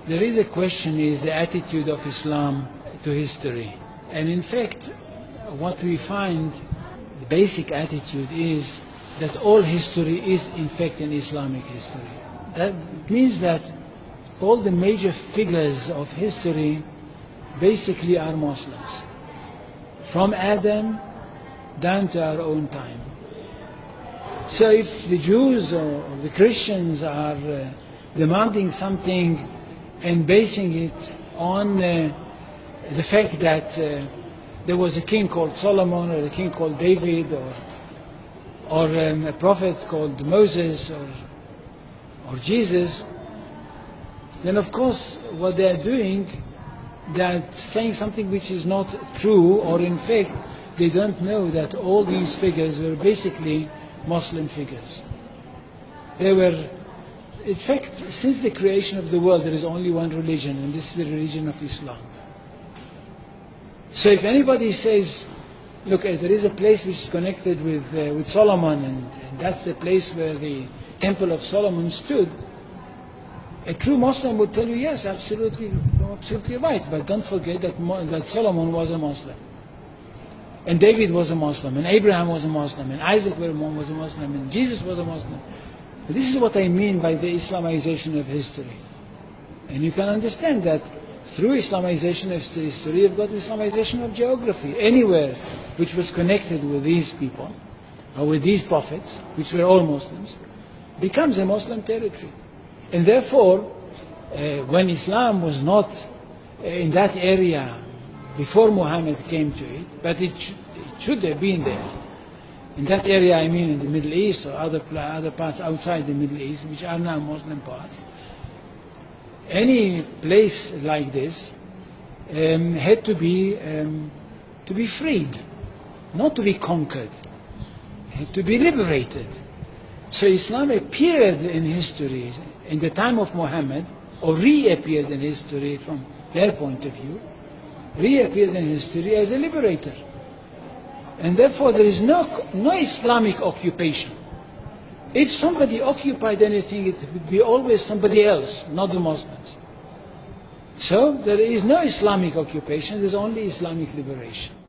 There is a question, is the attitude of Islam to history. And in fact, what we find, the basic attitude is that all history is in fact an Islamic history. That means that all the major figures of history basically are Muslims. From Adam down to our own time. So if the Jews or the Christians are demanding something and basing it on the fact that there was a king called Solomon, or a king called David, or a prophet called Moses, or Jesus, then of course what they are doing, they are saying something which is not true, or in fact they don't know that all these figures were basically Muslim figures. They were, in fact, since the creation of the world there is only one religion, and this is the religion of Islam. So if anybody says, look, there is a place which is connected with Solomon, and that's the place where the Temple of Solomon stood, a true Muslim would tell you, yes, absolutely right, but don't forget that Solomon was a Muslim, and David was a Muslim, and Abraham was a Muslim, and Isaac was a Muslim, and Jesus was a Muslim. This is what I mean by the Islamization of history. And you can understand that through Islamization of history, you've got Islamization of geography. Anywhere which was connected with these people, or with these prophets, which were all Muslims, becomes a Muslim territory. And therefore, when Islam was not in that area before Muhammad came to it, but it should have been there. In that area, I mean in the Middle East or other parts outside the Middle East, which are now Muslim parts. Any place like this had to be freed, not to be conquered, had to be liberated. So Islam appeared in history in the time of Muhammad, or reappeared in history from their point of view, reappeared in history as a liberator. And therefore there is no Islamic occupation. If somebody occupied anything, it would be always somebody else, not the Muslims. So there is no Islamic occupation, there is only Islamic liberation.